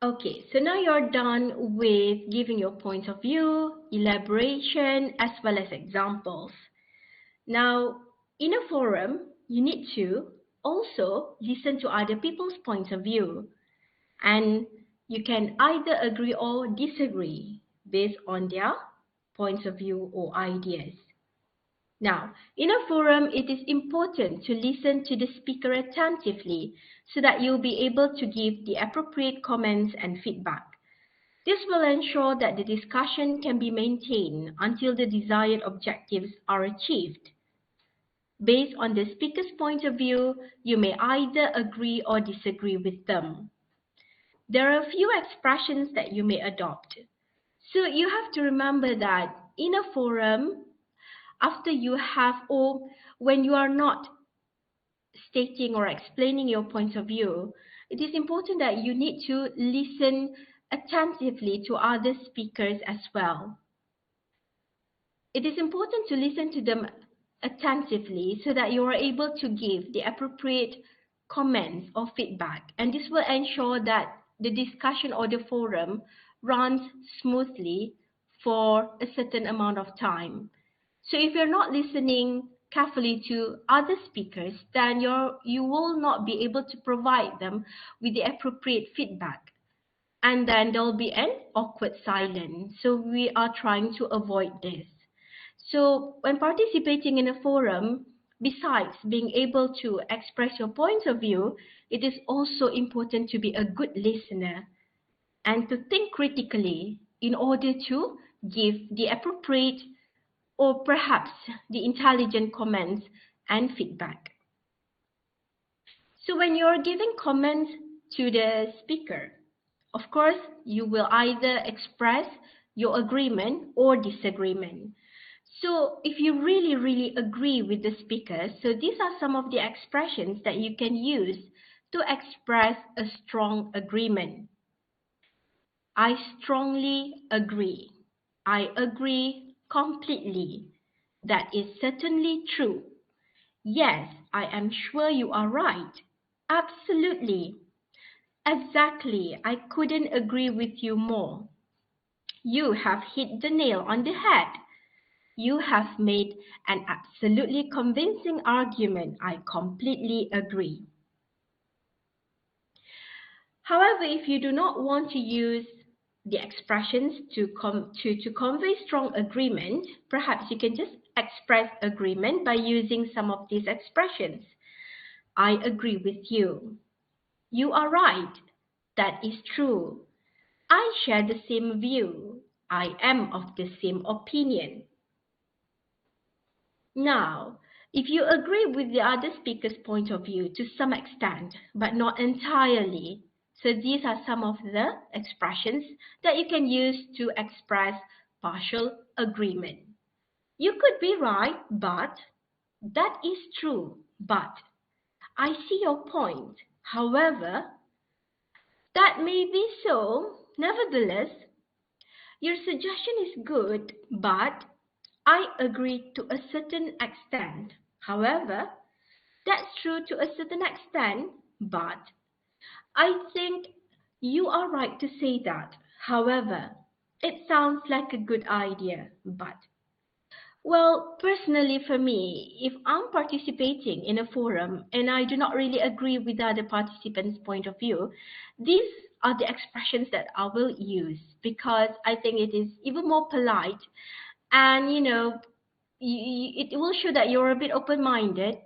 Okay, so now you're done with giving your point of view, elaboration, as well as examples. Now, in a forum, you need to also listen to other people's points of view, and you can either agree or disagree based on their points of view or ideas. Now, in a forum, it is important to listen to the speaker attentively so that you'll be able to give the appropriate comments and feedback. This will ensure that the discussion can be maintained until the desired objectives are achieved. Based on the speaker's point of view, you may either agree or disagree with them. There are a few expressions that you may adopt. So you have to remember that in a forum, after you have or when you are not stating or explaining your point of view, it is important that you need to listen attentively to other speakers as well. It is important to listen to them attentively so that you are able to give the appropriate comments or feedback, and this will ensure that the discussion or the forum runs smoothly for a certain amount of time. So if you're not listening carefully to other speakers, then you will not be able to provide them with the appropriate feedback. And then there'll be an awkward silence. So we are trying to avoid this. So when participating in a forum, besides being able to express your point of view, it is also important to be a good listener and to think critically in order to give the appropriate or perhaps the intelligent comments and feedback. So when you're giving comments to the speaker, of course, you will either express your agreement or disagreement. So if you really agree with the speaker, so these are some of the expressions that you can use to express a strong agreement. I strongly agree. I agree completely. That is certainly true. Yes, I am sure you are right. Absolutely. Exactly. I couldn't agree with you more. You have hit the nail on the head. You have made an absolutely convincing argument. I completely agree. However, if you do not want to use the expressions to convey strong agreement, perhaps you can just express agreement by using some of these expressions. I agree with you. You are right. That is true. I share the same view. I am of the same opinion. Now, if you agree with the other speaker's point of view to some extent, but not entirely, so these are some of the expressions that you can use to express partial agreement. You could be right, but that is true, but I see your point. However, that may be so. Nevertheless, your suggestion is good, but I agree to a certain extent. However, that's true to a certain extent, but I think you are right to say that. However, it sounds like a good idea, but well, personally for me, if I'm participating in a forum and I do not really agree with the other participants' point of view, these are the expressions that I will use because I think it is even more polite and, it will show that you're a bit open-minded.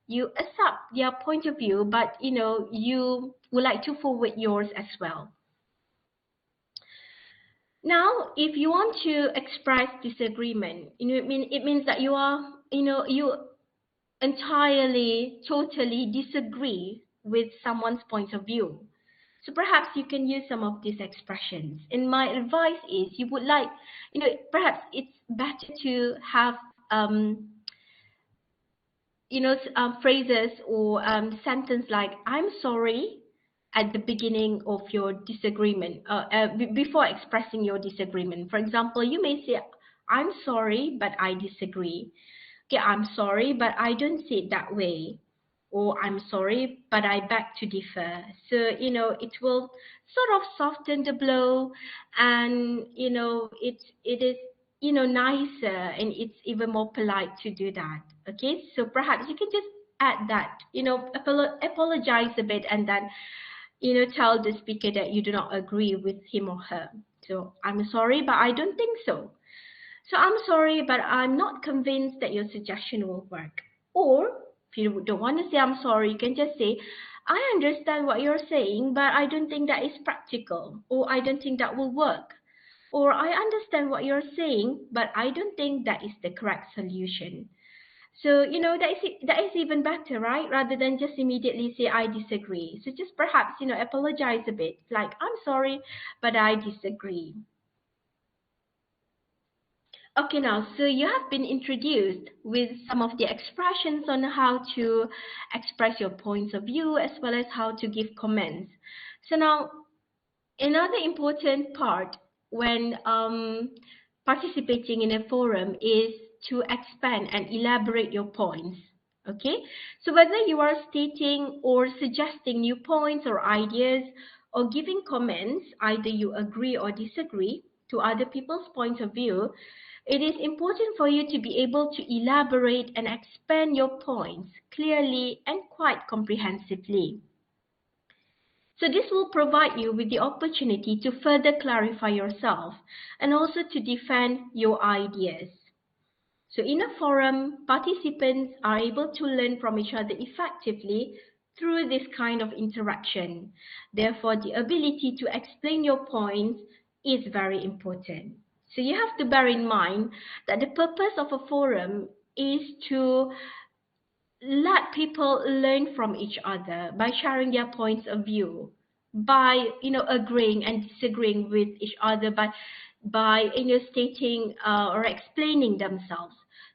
You accept their point of view, but, you would like to forward yours as well. Now, if you want to express disagreement, it means that you entirely, totally disagree with someone's point of view. So perhaps you can use some of these expressions. And my advice is you would like, perhaps it's better to have, phrases or sentence like, I'm sorry, at the beginning of your disagreement, before expressing your disagreement. For example, you may say, I'm sorry, but I disagree. Okay, I'm sorry, but I don't see it that way. or I'm sorry, but I beg to differ. So, it will sort of soften the blow, and, it is, nicer, and it's even more polite to do that. Okay, so perhaps you can just add that, apologize a bit, and then, tell the speaker that you do not agree with him or her. So, I'm sorry, but I don't think so. So I'm sorry, but I'm not convinced that your suggestion will work. Or if you don't want to say I'm sorry, you can just say, I understand what you're saying, but I don't think that is practical, or I don't think that will work. Or I understand what you're saying, but I don't think that is the correct solution. So, that is even better, right? Rather than just immediately say, I disagree. So just perhaps, apologize a bit, like, I'm sorry, but I disagree. Okay, now, so you have been introduced with some of the expressions on how to express your points of view as well as how to give comments. So now, another important part when participating in a forum is to expand and elaborate your points. Okay, so whether you are stating or suggesting new points or ideas or giving comments, either you agree or disagree to other people's point of view, it is important for you to be able to elaborate and expand your points clearly and quite comprehensively. So this will provide you with the opportunity to further clarify yourself and also to defend your ideas. So in a forum, participants are able to learn from each other effectively through this kind of interaction. Therefore, the ability to explain your points is very important. So you have to bear in mind that the purpose of a forum is to let people learn from each other by sharing their points of view, by agreeing and disagreeing with each other, by stating or explaining themselves.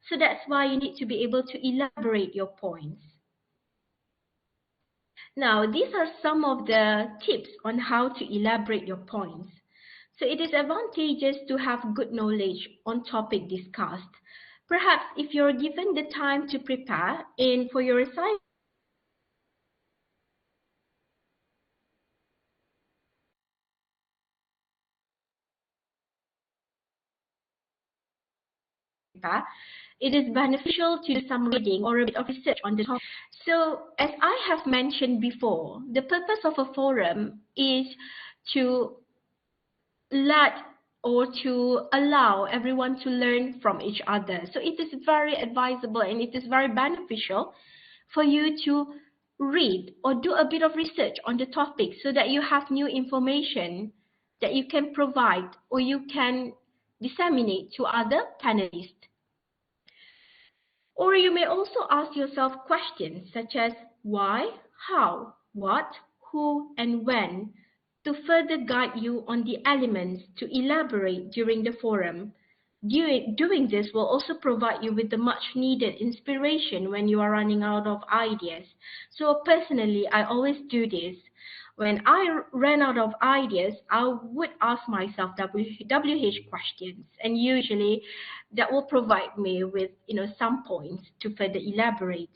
So that's why you need to be able to elaborate your points. Now, these are some of the tips on how to elaborate your points. So it is advantageous to have good knowledge on topic discussed. Perhaps if you're given the time to prepare and for your assignment, it is beneficial to do some reading or a bit of research on the topic. So, as I have mentioned before, the purpose of a forum is to let or to allow everyone to learn from each other. So, it is very advisable and it is very beneficial for you to read or do a bit of research on the topic so that you have new information that you can provide or you can disseminate to other panelists. Or you may also ask yourself questions such as why, how, what, who, and when to further guide you on the elements to elaborate during the forum. Doing this will also provide you with the much needed inspiration when you are running out of ideas. So personally, I always do this. When I ran out of ideas, I would ask myself WH questions, and usually that will provide me with some points to further elaborate.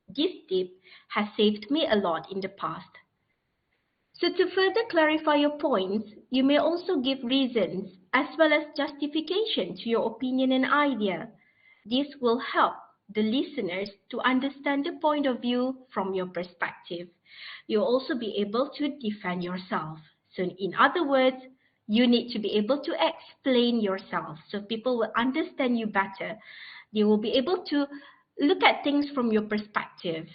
This tip has saved me a lot in the past. So to further clarify your points, you may also give reasons as well as justification to your opinion and idea. This will help the listeners to understand the point of view from your perspective. You'll also be able to defend yourself. So in other words, you need to be able to explain yourself so people will understand you better. They will be able to look at things from your perspective,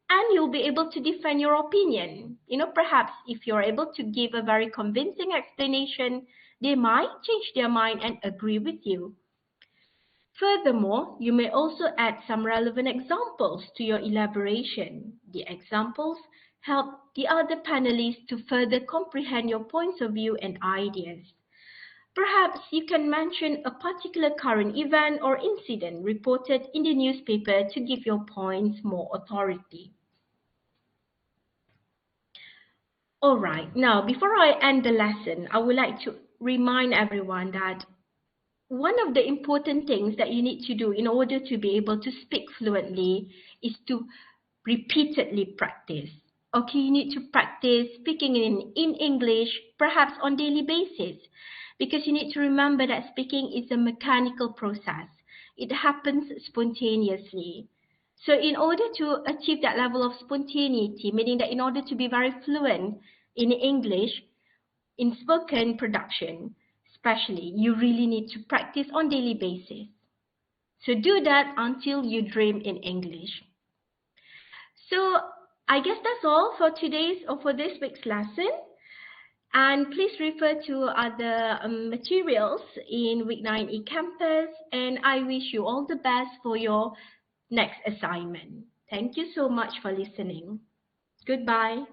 and you'll be able to defend your opinion. Perhaps if you're able to give a very convincing explanation, they might change their mind and agree with you. Furthermore, you may also add some relevant examples to your elaboration. The examples help the other panelists to further comprehend your points of view and ideas. Perhaps you can mention a particular current event or incident reported in the newspaper to give your points more authority. All right, now before I end the lesson, I would like to remind everyone that one of the important things that you need to do in order to be able to speak fluently is to repeatedly practice. Okay, you need to practice speaking in English, perhaps on daily basis, because you need to remember that speaking is a mechanical process. It happens spontaneously. So in order to achieve that level of spontaneity, meaning that in order to be very fluent in English, in spoken production, especially, you really need to practice on daily basis. So do that until you dream in English. So I guess that's all for today's or for this week's lesson. And please refer to other materials in Week 9 eCampus. And I wish you all the best for your next assignment. Thank you so much for listening. Goodbye.